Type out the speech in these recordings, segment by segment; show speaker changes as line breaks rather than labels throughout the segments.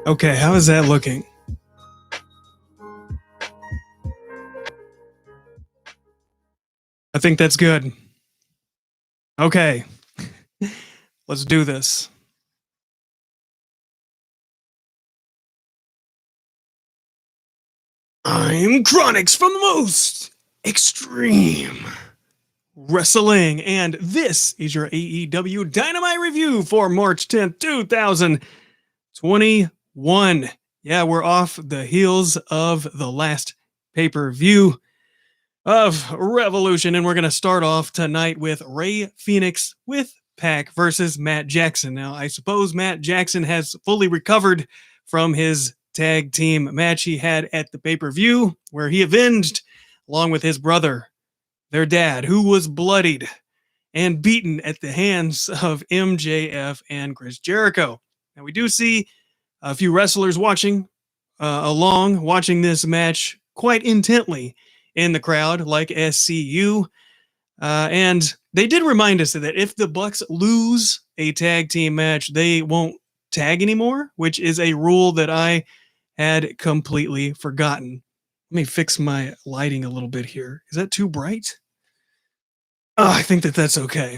Okay, how is that looking? I think that's good. Okay, let's do this. I'm Chronix from the most extreme wrestling, and this is your AEW Dynamite review for March 10th, 2021. Yeah, we're off the heels of the last pay-per-view of Revolution, and we're going to start off tonight with Ray Phoenix with Pac versus Matt Jackson. Now, I suppose Matt Jackson has fully recovered from his tag team match he had at the pay-per-view, where he avenged, along with his brother, their dad, who was bloodied and beaten at the hands of MJF and Chris Jericho. Now, we do see a few wrestlers watching this match quite intently in the crowd, like SCU. And they did remind us that if the Bucks lose a tag team match, they won't tag anymore, which is a rule that I had completely forgotten. Let me fix my lighting a little bit here. Is that too bright? Oh, I think that's okay.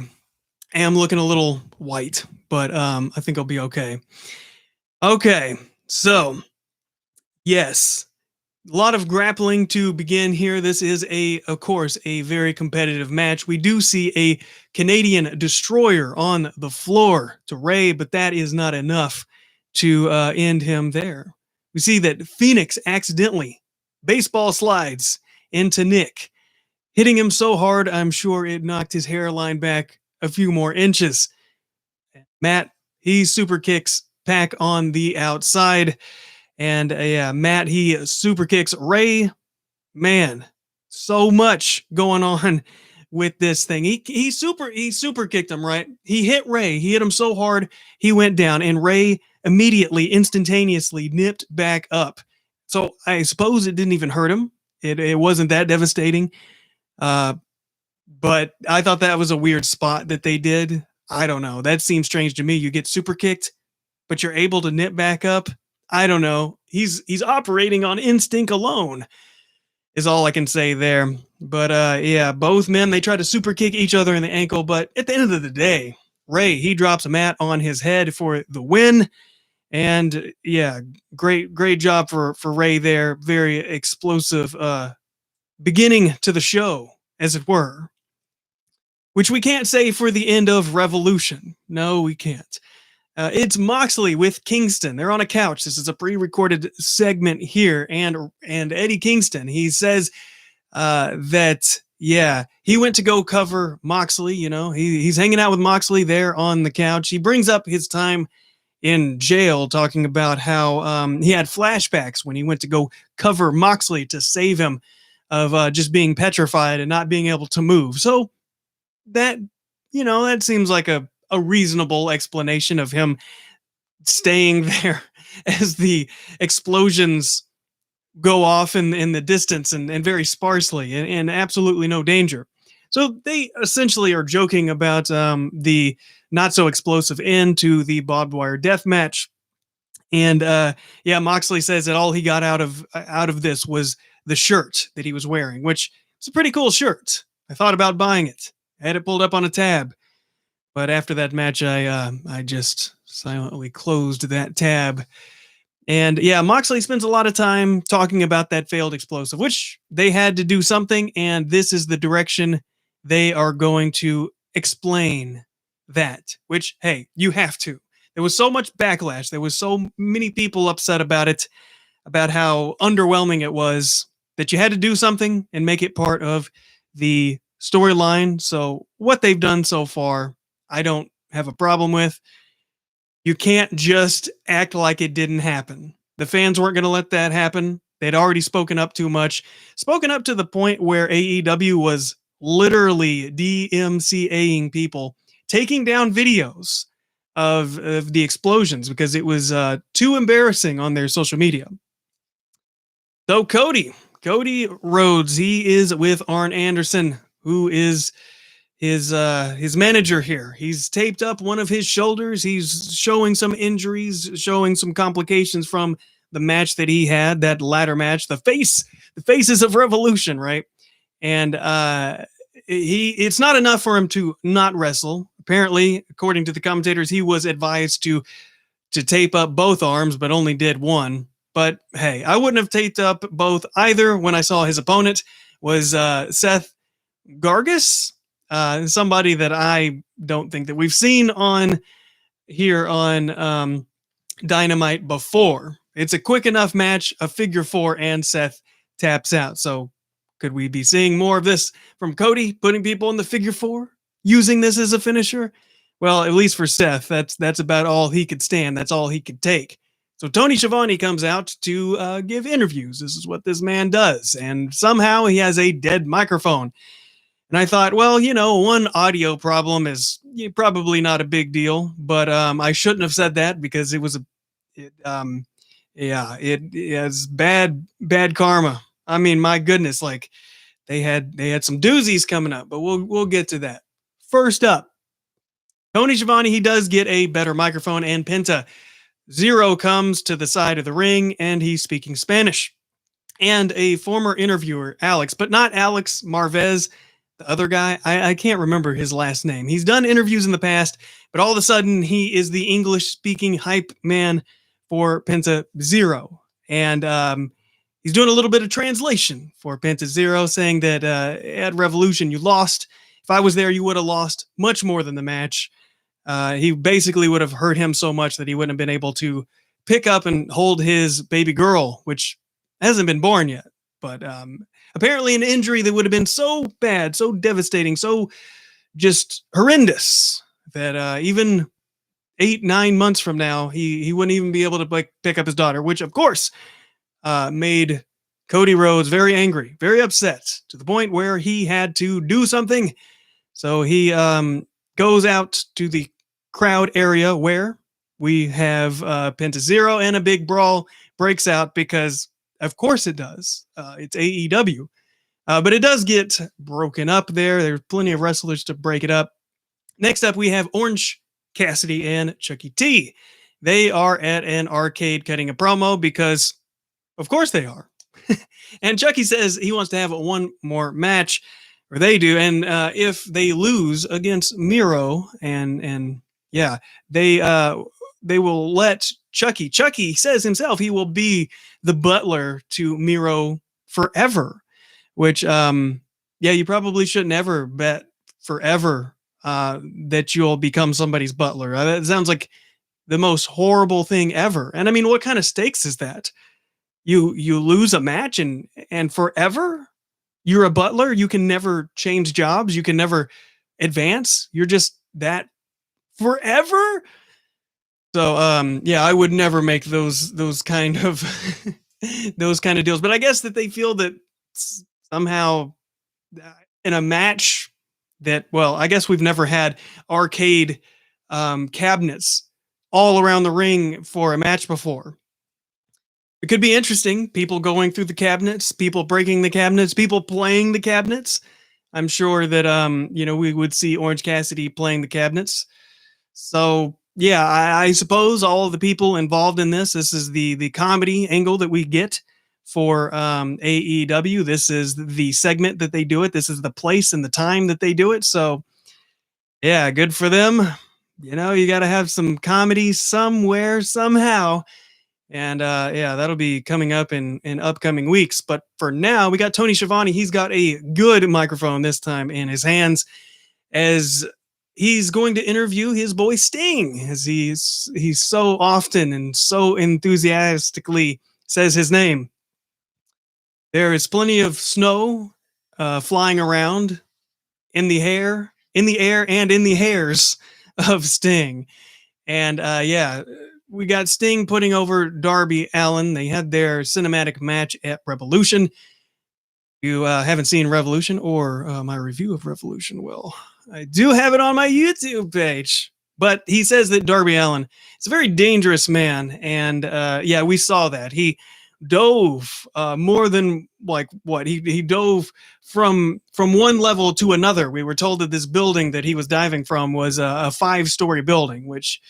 I am looking a little white, but I think I'll be okay. Okay, so yes, a lot of grappling to begin here. This is of course, a very competitive match. We do see a Canadian destroyer on the floor to Ray, but that is not enough to end him there. We see that Phoenix accidentally baseball slides into Nick, hitting him so hard, I'm sure it knocked his hairline back a few more inches. Matt, he super kicks Pac on the outside. And Matt, he super kicks Ray. Man, so much going on with this thing. He super kicked him, right? He hit Ray. He hit him so hard he went down, and Ray immediately, instantaneously nipped back up. So I suppose it didn't even hurt him. It wasn't that devastating. But I thought that was a weird spot that they did. I don't know. That seems strange to me. You get super kicked, but you're able to nip back up. I don't know. He's operating on instinct alone, is all I can say there. But yeah, both men, they try to super kick each other in the ankle, but at the end of the day, Ray, he drops a mat on his head for the win. And yeah, great job for Ray there. Very explosive beginning to the show, as it were. Which we can't say for the end of Revolution. No, we can't. It's Moxley with Kingston. They're on a couch. This is a pre-recorded segment here, and Eddie Kingston, he says that he went to go cover Moxley. You know, he's hanging out with Moxley there on the couch. He brings up his time in jail, talking about how he had flashbacks when he went to go cover Moxley to save him of just being petrified and not being able to move. So that that seems like a reasonable explanation of him staying there as the explosions go off in the distance and very sparsely and absolutely no danger. So they essentially are joking about the not so explosive end to the barbed wire death match. And Moxley says that all he got out of this was the shirt that he was wearing, which is a pretty cool shirt. I thought about buying it. I had it pulled up on a tab. But after that match, I just silently closed that tab. And yeah, Moxley spends a lot of time talking about that failed explosive, which they had to do something, and this is the direction they are going to explain that, which, hey, you have to. There was so much backlash. There was so many people upset about it, about how underwhelming it was, that you had to do something and make it part of the storyline. So what they've done so far, I don't have a problem with. You can't just act like it didn't happen. The fans weren't going to let that happen. They'd already spoken up too much, spoken up to the point where AEW was literally DMCAing people, taking down videos of the explosions because it was too embarrassing on their social media. So Cody Rhodes, he is with Arn Anderson, who is his manager here. He's taped up one of his shoulders. He's showing some injuries, showing some complications from the match that he had, that ladder match, the faces of Revolution, right? And it's not enough for him to not wrestle. Apparently, according to the commentators, he was advised to tape up both arms, but only did one. But hey, I wouldn't have taped up both either when I saw his opponent was Seth Gargis, somebody that I don't think that we've seen on here on Dynamite before. It's a quick enough match, a figure four, and Seth taps out. So could we be seeing more of this from Cody, putting people in the figure four, using this as a finisher? Well, at least for Seth, that's about all he could stand. That's all he could take. So Tony Schiavone comes out to give interviews. This is what this man does. And somehow he has a dead microphone. And I thought, well, one audio problem is probably not a big deal, but I shouldn't have said that because it has bad karma. I mean, my goodness, like they had some doozies coming up, but we'll get to that. First up, Tony Schiavone, he does get a better microphone, and Penta Zero comes to the side of the ring, and he's speaking Spanish. And a former interviewer, Alex, but not Alex Marvez, the other guy, I can't remember his last name. He's done interviews in the past, but all of a sudden he is the English-speaking hype man for Penta Zero. And he's doing a little bit of translation for Penta Zero, saying that at Revolution you lost. If I was there, you would have lost much more than the match. He basically would have hurt him so much that he wouldn't have been able to pick up and hold his baby girl, which hasn't been born yet. But apparently an injury that would have been so bad, so devastating, so just horrendous that even 8-9 months from now, he wouldn't even be able to pick up his daughter, which of course made Cody Rhodes very angry, very upset, to the point where he had to do something. So he goes out to the crowd area where we have Penta Zero, and a big brawl breaks out because, of course it does. It's AEW. But it does get broken up there. There's plenty of wrestlers to break it up. Next up, we have Orange Cassidy and Chucky T. They are at an arcade cutting a promo because, of course they are. And Chucky says he wants to have one more match, or they do. And if they lose against Miro, and yeah, they will let Chucky. Chucky says himself he will be the butler to Miro forever. Which, you probably shouldn't ever bet forever that you'll become somebody's butler. That sounds like the most horrible thing ever. And I mean, what kind of stakes is that? You lose a match and forever you're a butler. You can never change jobs. You can never advance. You're just that forever. So, I would never make those kind of those kind of deals. But I guess that they feel that somehow in a match that, well, I guess we've never had arcade cabinets all around the ring for a match before. It could be interesting. People going through the cabinets, people breaking the cabinets, people playing the cabinets. I'm sure that, we would see Orange Cassidy playing the cabinets. So, yeah, I suppose all of the people involved in this is the comedy angle that we get for AEW. This is the segment that they do it. This is the place and the time that they do it. So, yeah, good for them. You got to have some comedy somewhere, somehow. And that'll be coming up in upcoming weeks. But for now, we got Tony Schiavone. He's got a good microphone this time in his hands, as he's going to interview his boy Sting, as he's so often and so enthusiastically says his name. There is plenty of snow flying around in the air, and in the hairs of Sting. And we got Sting putting over Darby Allin. They had their cinematic match at Revolution. If you haven't seen Revolution or my review of Revolution, well, I do have it on my YouTube page. But he says that Darby Allin is a very dangerous man. And we saw that. He dove more than like what he dove from one level to another. We were told that this building that he was diving from was a 5-story building, which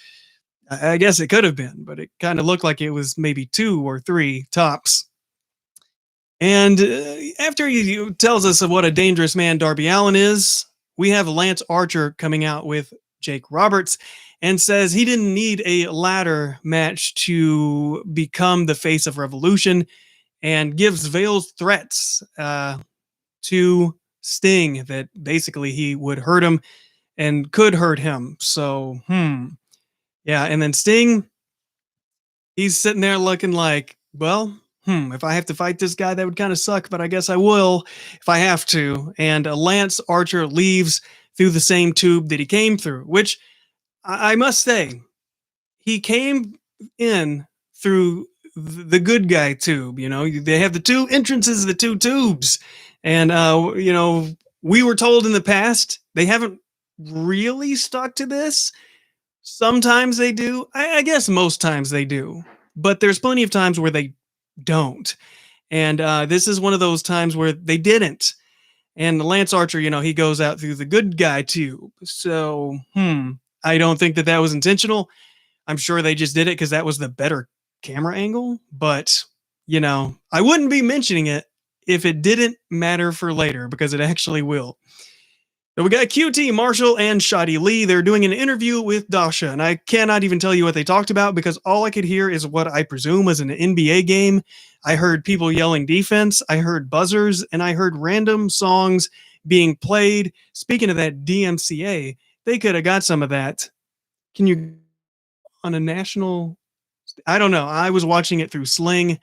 I guess it could have been, but it kind of looked like it was maybe 2 or 3 tops. And after he tells us of what a dangerous man Darby Allin is, we have Lance Archer coming out with Jake Roberts and says he didn't need a ladder match to become the face of Revolution, and gives veiled threats to Sting that basically he would hurt him and could hurt him. So, yeah. And then Sting, he's sitting there looking like, well, if I have to fight this guy, that would kind of suck, but I guess I will if I have to. And Lance Archer leaves through the same tube that he came through, which I must say, he came in through the good guy tube. You know, they have the 2 entrances, the 2 tubes. And, we were told in the past, they haven't really stuck to this. Sometimes they do. I guess most times they do. But there's plenty of times where they don't. And this is one of those times where they didn't. And Lance Archer, he goes out through the good guy tube. So, I don't think that was intentional. I'm sure they just did it because that was the better camera angle. But, I wouldn't be mentioning it if it didn't matter for later, because it actually will. So we got QT Marshall and Shotty Lee. They're doing an interview with Dasha, and I cannot even tell you what they talked about because all I could hear is what I presume was an NBA game. I heard people yelling defense, I heard buzzers, and I heard random songs being played. Speaking of that DMCA, they could have got some of that. Can you on a national? I don't know. I was watching it through Sling.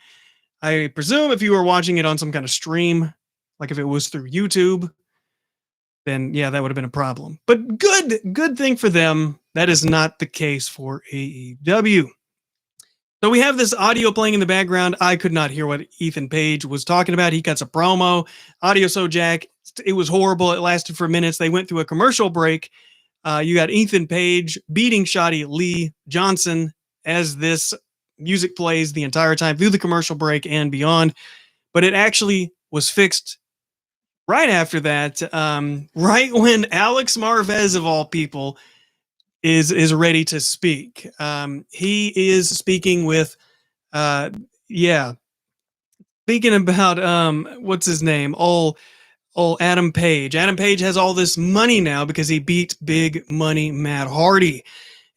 I presume if you were watching it on some kind of stream, like if it was through YouTube, then yeah, that would have been a problem. But good thing for them. That is not the case for AEW. So we have this audio playing in the background. I could not hear what Ethan Page was talking about. He cuts a promo. Audio so jack. It was horrible. It lasted for minutes. They went through a commercial break. You got Ethan Page beating Shotty Lee Johnson as this music plays the entire time through the commercial break and beyond. But it actually was fixed right after that, right when Alex Marvez, of all people, is ready to speak. He is speaking with, speaking about, what's his name? Old Adam Page. Adam Page has all this money now because he beat Big Money Matt Hardy.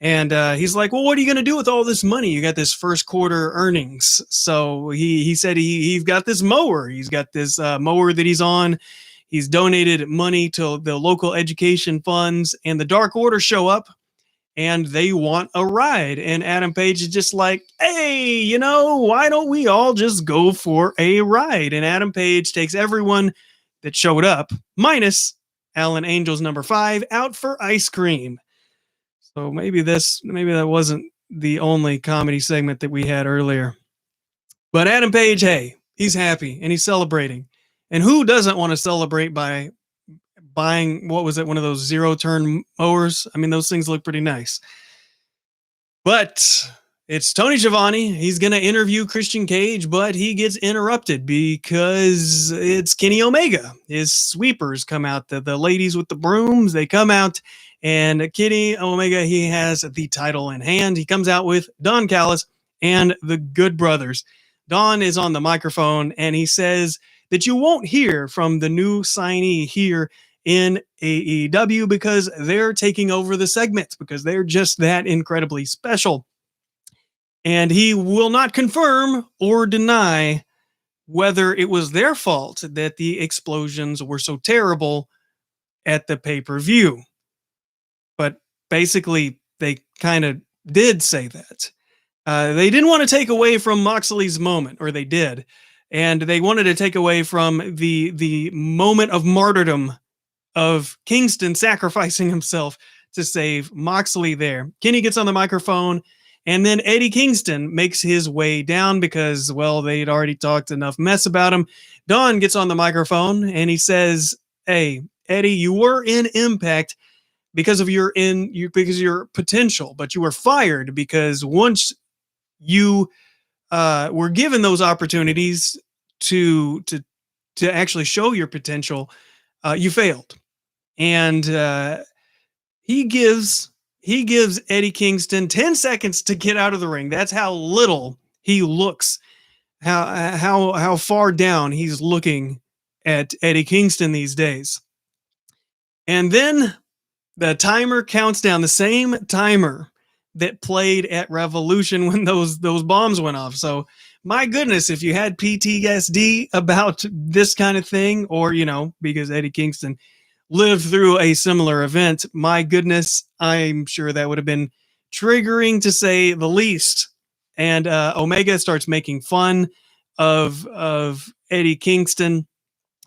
And he's like, well, what are you going to do with all this money? You got this first quarter earnings. So he said he's got this mower. He's got this mower that he's on. He's donated money to the local education funds, and the Dark Order show up and they want a ride. And Adam Page is just like, hey, why don't we all just go for a ride? And Adam Page takes everyone that showed up, minus Alan Angels number 5, out for ice cream. So maybe that wasn't the only comedy segment that we had earlier. But Adam Page, hey, he's happy and he's celebrating. And who doesn't want to celebrate by buying, what was it, one of those 0-turn mowers? I mean, those things look pretty nice. But it's Tony Schiavone. He's going to interview Christian Cage, but he gets interrupted because it's Kenny Omega. His sweepers come out, the ladies with the brooms, they come out, and Kenny Omega, he has the title in hand. He comes out with Don Callis and the Good Brothers. Don is on the microphone, and he says that you won't hear from the new signee here in AEW because they're taking over the segments because they're just that incredibly special. And he will not confirm or deny whether it was their fault that the explosions were so terrible at the pay-per-view. But basically, they kind of did say that. They didn't want to take away from Moxley's moment, or they did. And they wanted to take away from the moment of martyrdom of Kingston sacrificing himself to save Moxley there. Kenny gets on the microphone, and then Eddie Kingston makes his way down because, well, they'd already talked enough mess about him. Don gets on the microphone, and he says, hey, Eddie, you were in Impact because of your potential, but you were fired because once you were given those opportunities to to to actually show your potential, you failed. And he gives he gives Eddie Kingston 10 seconds to get out of the ring. That's how little he looks, how far down he's looking at Eddie Kingston these days. And then the timer counts down, the same timer that played at Revolution when those bombs went off. So my goodness, if you had PTSD about this kind of thing, or because Eddie Kingston lived through a similar event, my goodness, I'm sure that would have been triggering to say the least. And Omega starts making fun of Eddie Kingston,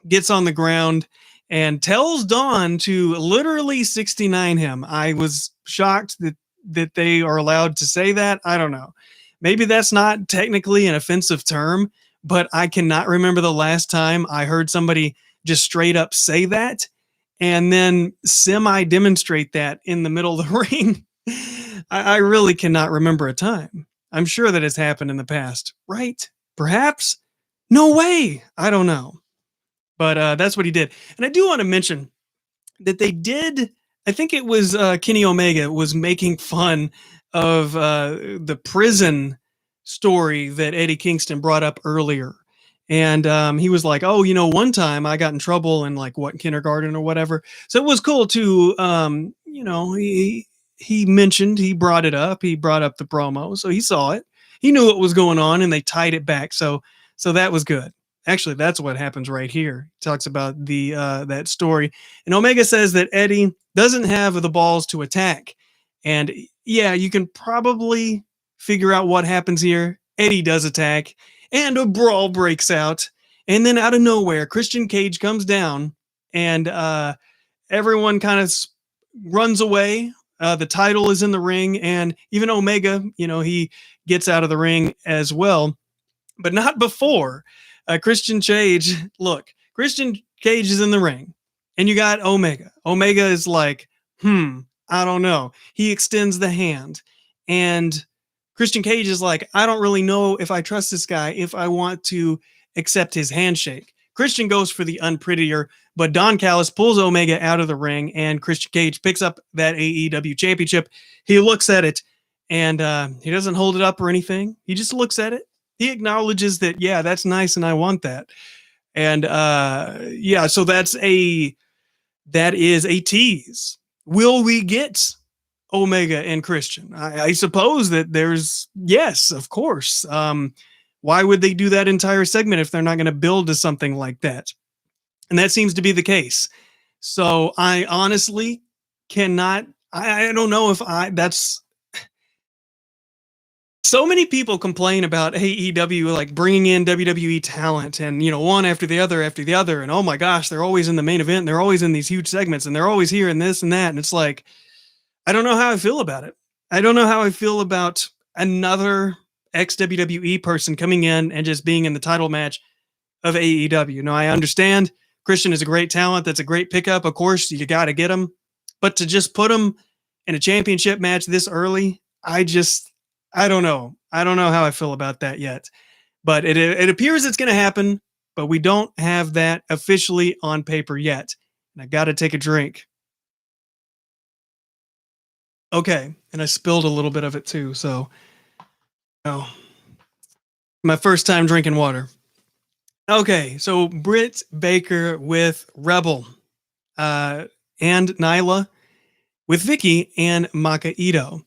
gets on the ground and tells Dawn to literally 69 him. I was shocked that they are allowed to say that. I don't know. Maybe that's not technically an offensive term, but I cannot remember the last time I heard somebody just straight up say that and then semi demonstrate that in the middle of the ring. I really cannot remember a time. I'm sure that has happened in the past, right? Perhaps? No way. I don't know. But that's what he did. And I do want to mention that they did, I think it was Kenny Omega was making fun of the prison story that Eddie Kingston brought up earlier. And he was like, oh, one time I got in trouble in like kindergarten or whatever. So it was cool to, he mentioned, he brought it up. He brought up the promo. So he saw it. He knew what was going on and they tied it back. So that was good. Actually, that's what happens right here. He talks about the that story. And Omega says that Eddie doesn't have the balls to attack. And yeah, you can probably figure out what happens here. Eddie does attack, and a brawl breaks out. And then out of nowhere, Christian Cage comes down, and everyone kind of runs away. The title is in the ring, and even Omega, he gets out of the ring as well, but not before Christian Cage. Look, Christian Cage is in the ring, and you got Omega. Omega is like, I don't know. He extends the hand, and Christian Cage is like, I don't really know if I trust this guy, if I want to accept his handshake. Christian goes for the unprettier, but Don Callis pulls Omega out of the ring, and Christian Cage picks up that AEW championship. He looks at it, and he doesn't hold it up or anything. He just looks at it. He acknowledges that, yeah, that's nice, and I want that. And yeah, so that is a tease. Will we get Omega and Christian? I suppose that yes, of course. Why would they do that entire segment if they're not going to build to something like that? And that seems to be the case. So I honestly cannot, I don't know if that's, so many people complain about AEW like bringing in WWE talent and one after the other, and oh my gosh, they're always in the main event, and they're always in these huge segments, and they're always here and this and that, and it's like, I don't know how I feel about it. I don't know how I feel about another ex-WWE person coming in and just being in the title match of AEW. Now, I understand Christian is a great talent. That's a great pickup. Of course, you got to get him. But to just put him in a championship match this early, I don't know. I don't know how I feel about that yet. But it appears it's going to happen, but we don't have that officially on paper yet. And I got to take a drink. Okay, and I spilled a little bit of it too, so my first time drinking water. Okay, so Britt Baker with Rebel, and Nyla with Vicky and Maka Ito.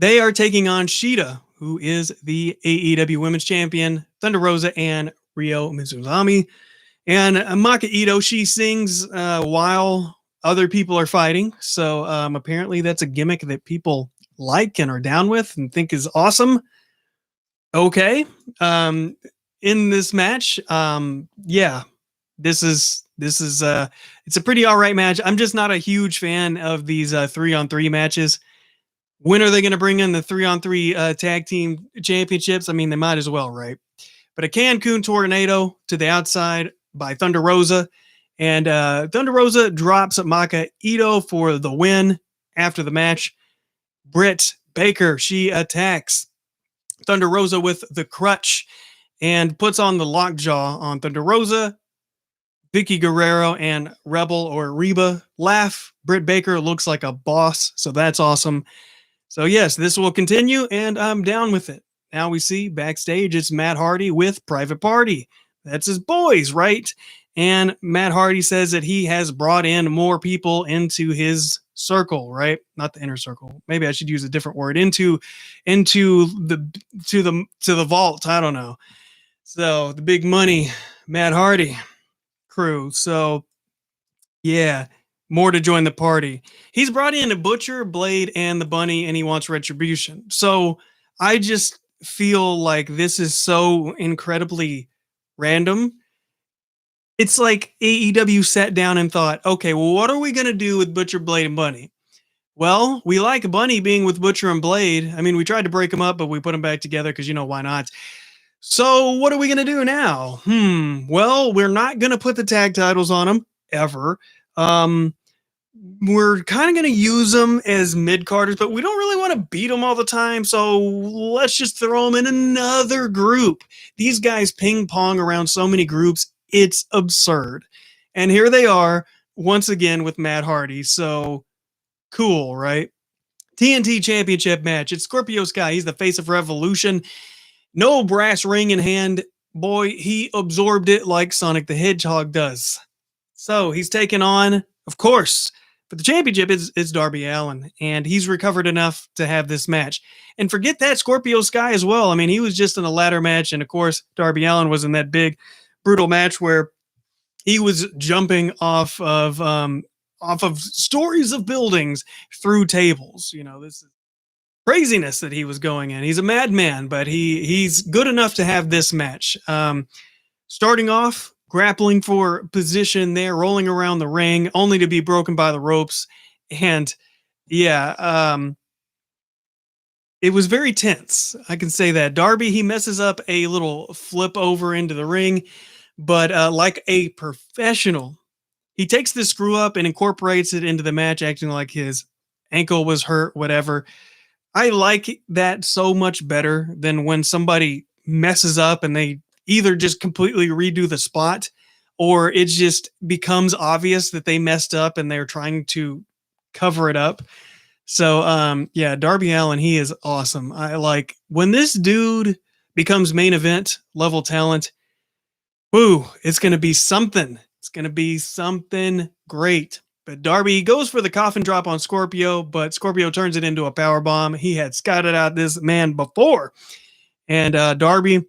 They are taking on Shida, who is the AEW Women's Champion, Thunder Rosa, and Ryo Mizunami. And Maka Ito, she sings while other people are fighting. So apparently that's a gimmick that people like and are down with and think is awesome. Okay. In this match, yeah, this is it's a pretty all right match. I'm just not a huge fan of these 3-on-3 matches. When are they going to bring in the 3-on-3 tag team championships? I mean, they might as well, right? But a Cancun tornado to the outside by Thunder Rosa. And Thunder Rosa drops Maka Ito for the win after the match. Britt Baker, she attacks Thunder Rosa with the crutch and puts on the lockjaw on Thunder Rosa. Vicky Guerrero and Rebel or Reba laugh. Britt Baker looks like a boss, so that's awesome. So yes, this will continue, and I'm down with it. Now we see backstage it's Matt Hardy with Private Party. That's his boys, right? And Matt Hardy says that he has brought in more people into his circle, right? Not the inner circle. Maybe I should use a different word. Into the vault. I don't know. So the big money, Matt Hardy crew. So yeah, more to join the party. He's brought in a Butcher, Blade, and the Bunny, and he wants retribution. So I just feel like this is so incredibly random. It's like AEW sat down and thought, okay, well, what are we going to do with Butcher, Blade, and Bunny? Well, we like Bunny being with Butcher and Blade. I mean, we tried to break them up, but we put them back together because, why not? So what are we going to do now? Well, we're not going to put the tag titles on them ever. Um, we're kind of going to use them as mid-carders, but we don't really want to beat them all the time. So let's just throw them in another group. These guys ping pong around so many groups. It's absurd. And here they are once again with Matt Hardy. So cool, right? TNT Championship match. It's Scorpio Sky. He's the face of Revolution. No brass ring in hand. Boy, he absorbed it like Sonic the Hedgehog does. So he's taken on, of course, but the championship is Darby Allin, and he's recovered enough to have this match. And forget that Scorpio Sky as well. I mean, he was just in a ladder match, and of course, Darby Allin was in that big, brutal match where he was jumping off of stories of buildings through tables. This is craziness that he was going in. He's a madman, but he's good enough to have this match. Starting off, grappling for position there, rolling around the ring, only to be broken by the ropes. And yeah, it was very tense. I can say that. Darby, he messes up a little flip over into the ring, but like a professional, he takes the screw up and incorporates it into the match, acting like his ankle was hurt, whatever. I like that so much better than when somebody messes up and they either just completely redo the spot or it just becomes obvious that they messed up and they're trying to cover it up. So, yeah, Darby Allin, he is awesome. I like when this dude becomes main event level talent. Woo, it's going to be something. It's going to be something great. But Darby goes for the coffin drop on Scorpio, but Scorpio turns it into a power bomb. He had scouted out this man before. And Darby,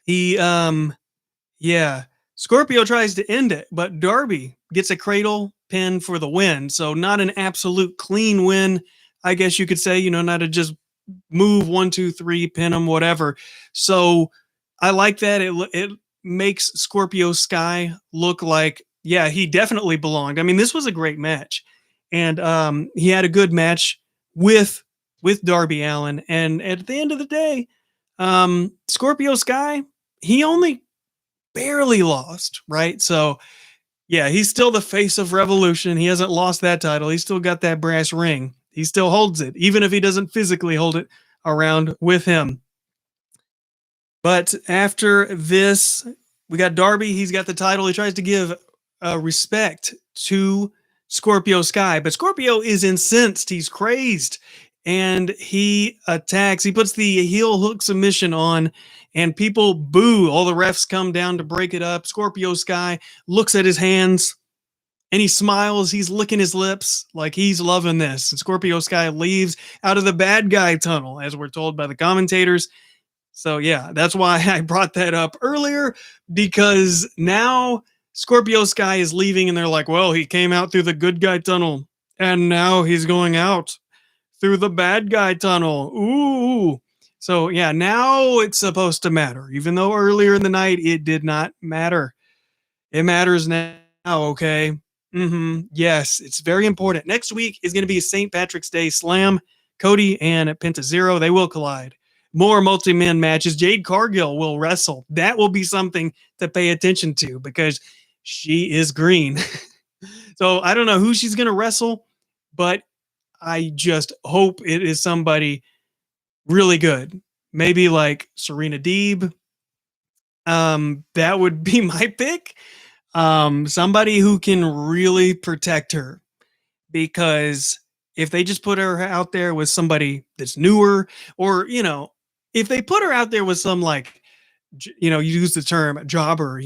he yeah, Scorpio tries to end it, but Darby gets a cradle pin for the win. So not an absolute clean win, I guess you could say, not to just move 1, 2, 3, pin him, whatever. So I like that. It makes Scorpio Sky look like, yeah, he definitely belonged. I mean, this was a great match, and he had a good match with Darby Allin. And at the end of the day, Scorpio Sky, he only barely lost, right? So yeah, he's still the face of Revolution. He hasn't lost that title. He's still got that brass ring. He still holds it, even if he doesn't physically hold it around with him. But after this, we got Darby. He's got the title. He tries to give respect to Scorpio Sky, but Scorpio is incensed. He's crazed, and he attacks. He puts the heel hook submission on, and people boo. All the refs come down to break it up. Scorpio Sky looks at his hands, and he smiles. He's licking his lips like he's loving this. And Scorpio Sky leaves out of the bad guy tunnel, as we're told by the commentators. So yeah, that's why I brought that up earlier, because now Scorpio Sky is leaving and they're like, well, he came out through the good guy tunnel and now he's going out through the bad guy tunnel. Ooh. So yeah, now it's supposed to matter, even though earlier in the night it did not matter. It matters now, okay? Yes, it's very important. Next week is going to be St. Patrick's Day Slam. Cody and Penta Zero, they will collide. More multi-man matches. Jade Cargill will wrestle. That will be something to pay attention to because she is green. So I don't know who she's going to wrestle, but I just hope it is somebody really good maybe like Serena Deeb. That would be my pick. Somebody who can really protect her, because if they just put her out there with somebody that's newer, or if they put her out there with some, like, you use the term jobber,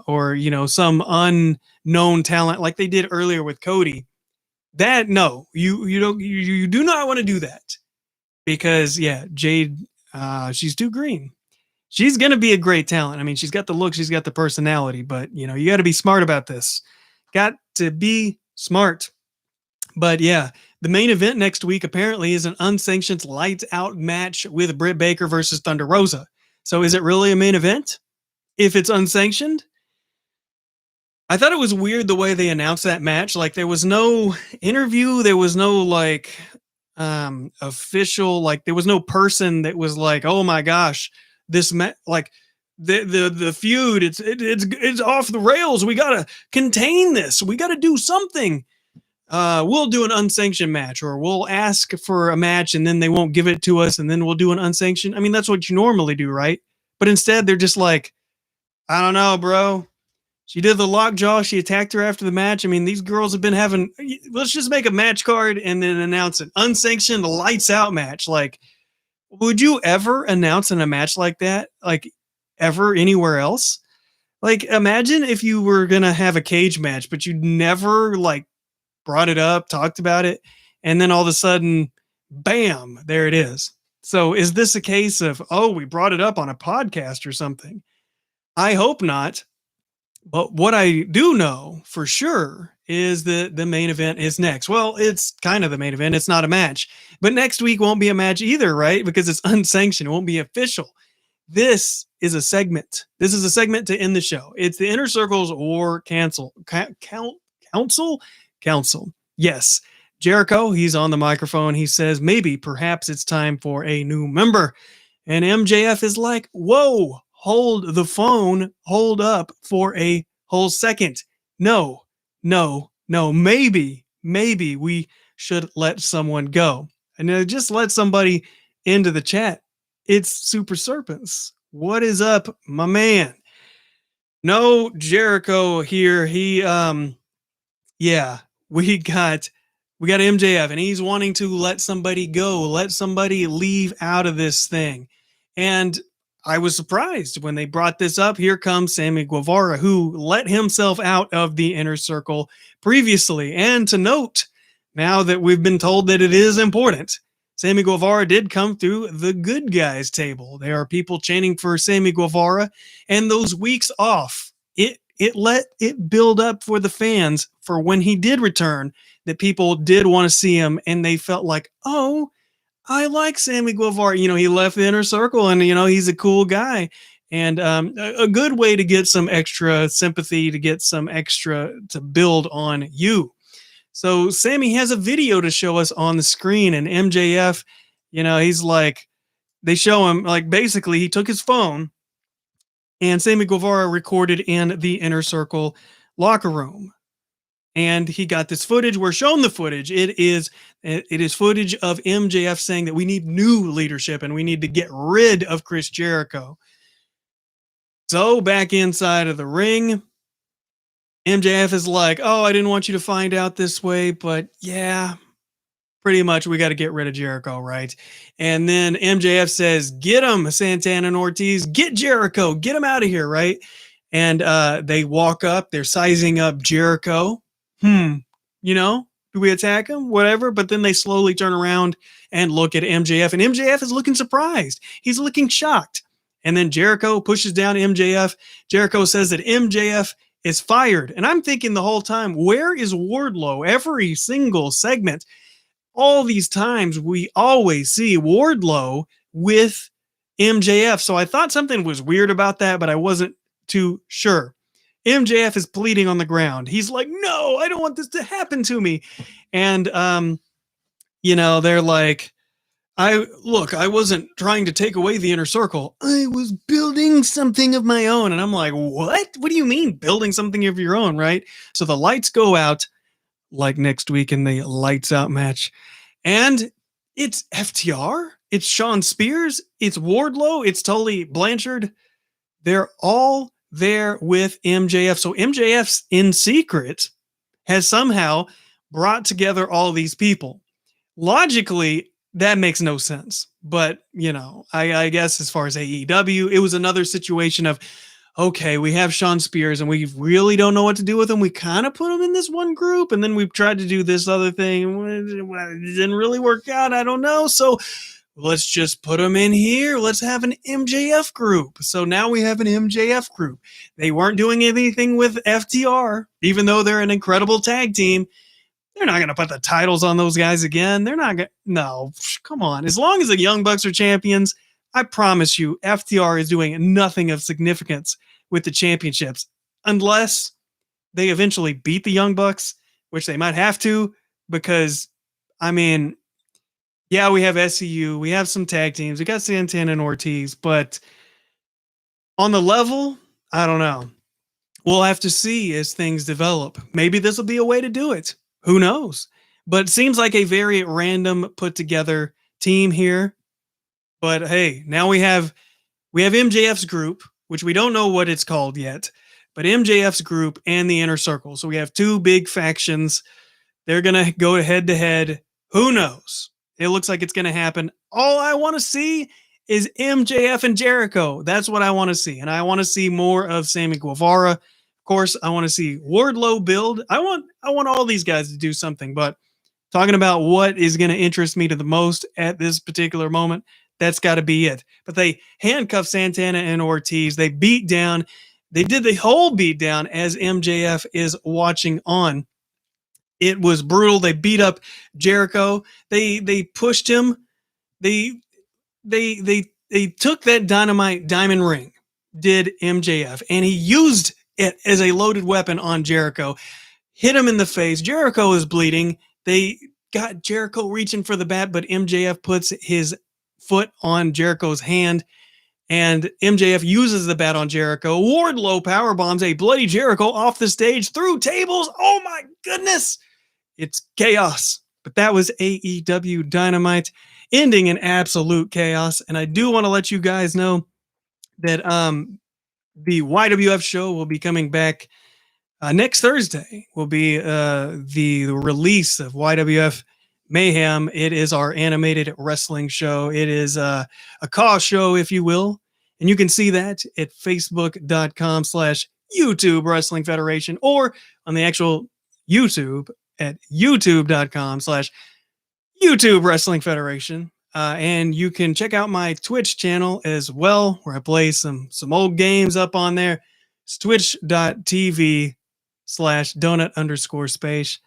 or some unknown talent like they did earlier with Cody, that no, you don't, you do not want to do that, because yeah, Jade, she's too green. She's going to be a great talent. I mean, she's got the look, she's got the personality, but you got to be smart about this. Got to be smart. But yeah, the main event next week apparently is an unsanctioned lights out match with Britt Baker versus Thunder Rosa. So is it really a main event if it's unsanctioned? I thought it was weird the way they announced that match. Like, there was no interview, there was no like official, like there was no person that was like, "Oh my gosh, like the feud, it's off the rails. We got to contain this. We got to do something. We'll do an unsanctioned match, or we'll ask for a match and then they won't give it to us and then we'll do an unsanctioned." I mean, that's what you normally do, right? But instead they're just like, "I don't know, bro. She did the lockjaw. She attacked her after the match. I mean, these girls have been having, let's just make a match card and then announce an unsanctioned lights out match." Like, would you ever announce in a match like that? Like, ever anywhere else? Like, imagine if you were going to have a cage match, but you never like brought it up, talked about it, and then all of a sudden, bam, there it is. So is this a case of, oh, we brought it up on a podcast or something? I hope not. But what I do know for sure is that the main event is next. Well, it's kind of the main event. It's not a match. But next week won't be a match either, right? Because it's unsanctioned. It won't be official. This is a segment. This is a segment to end the show. It's the Inner Circle's War Council? Council. Yes. Jericho, he's on the microphone. He says, maybe, perhaps it's time for a new member. And MJF is like, whoa, hold the phone, hold up for a whole second. No, maybe we should let someone go. And just let somebody into the chat. It's Super Serpents. What is up, my man? No Jericho here. He, yeah, we got MJF, and he's wanting to let somebody go, let somebody leave out of this thing. And I was surprised when they brought this up. Here comes Sammy Guevara, who let himself out of the Inner Circle previously. And to note, now that we've been told that it is important, Sammy Guevara did come through the good guys table. There are people chanting for Sammy Guevara, and those weeks off, it let it build up for the fans for when he did return, that people did want to see him, and they felt like, oh, I like Sammy Guevara. He left the Inner Circle, and he's a cool guy, and a good way to get some extra sympathy, to get some extra to build on you. So Sammy has a video to show us on the screen, and MJF, he's like, they show him, like, basically he took his phone and Sammy Guevara recorded in the Inner Circle locker room. And he got this footage. We're shown the footage. It is footage of MJF saying that we need new leadership and we need to get rid of Chris Jericho. So back inside of the ring, MJF is like, oh, I didn't want you to find out this way, but yeah, pretty much we got to get rid of Jericho, right? And then MJF says, get him, Santana and Ortiz, get Jericho, get him out of here, right? And they walk up, they're sizing up Jericho. Do we attack him? Whatever. But then they slowly turn around and look at MJF, and MJF is looking surprised. He's looking shocked. And then Jericho pushes down MJF. Jericho says that MJF is fired. And I'm thinking the whole time, where is Wardlow? Every single segment, all these times, we always see Wardlow with MJF. So I thought something was weird about that, but I wasn't too sure. MJF is bleeding on the ground. He's like, no, I don't want this to happen to me. And, they're like, I wasn't trying to take away the Inner Circle. I was building something of my own. And I'm like, what? What do you mean building something of your own, right? So the lights go out like next week in the lights out match. And it's FTR. It's Sean Spears, it's Wardlow, it's Tully Blanchard. They're all there with MJF. So MJF's in secret has somehow brought together all these people. Logically, that makes no sense. But, I guess as far as AEW, it was another situation of, okay, we have Sean Spears and we really don't know what to do with him. We kind of put him in this one group and then we've tried to do this other thing. It didn't really work out. I don't know. So let's just put him in here. Let's have an MJF group. So now we have an MJF group. They weren't doing anything with FTR, even though they're an incredible tag team. They're not going to put the titles on those guys again. They're not going to. No, come on. As long as the Young Bucks are champions, I promise you, FTR is doing nothing of significance with the championships unless they eventually beat the Young Bucks, which they might have to, because, I mean, yeah, we have SCU, we have some tag teams, we got Santana and Ortiz, but on the level, I don't know. We'll have to see as things develop. Maybe this will be a way to do it. Who knows? But it seems like a very random put together team here. But hey, now we have MJF's group, which we don't know what it's called yet, but MJF's group and the Inner Circle. So we have two big factions. They're going to go head to head. Who knows? It looks like it's going to happen. All I want to see is MJF and Jericho. That's what I want to see. And I want to see more of Sammy Guevara. Of course, I want to see Wardlow build. I want all these guys to do something, but talking about what is going to interest me to the most at this particular moment, that's got to be it. But they handcuffed Santana and Ortiz. They beat down. They did the whole beat down as MJF is watching on. It was brutal. They beat up Jericho. They pushed him. They took that Dynamite diamond ring, did MJF, and he used it as a loaded weapon on Jericho. Hit him in the face. Jericho is bleeding. They got Jericho reaching for the bat, but MJF puts his foot on Jericho's hand, and MJF uses the bat on Jericho. Wardlow power bombs a bloody Jericho off the stage through tables. Oh my goodness. It's chaos. But that was AEW Dynamite, ending in absolute chaos. And I do want to let you guys know that the YWF show will be coming back next Thursday. Will be the release of YWF Mayhem. It is our animated wrestling show. It is a cause show, if you will. And you can see that at facebook.com/YouTube Wrestling Federation, or on the actual YouTube at youtube.com/YouTube Wrestling Federation. And you can check out my Twitch channel as well, where I play some old games up on there. It's twitch.tv/donut_space.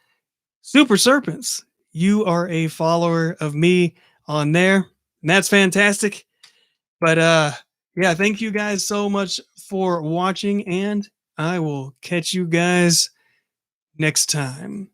Super Serpents, you are a follower of me on there, and that's fantastic. But yeah, thank you guys so much for watching, and I will catch you guys next time.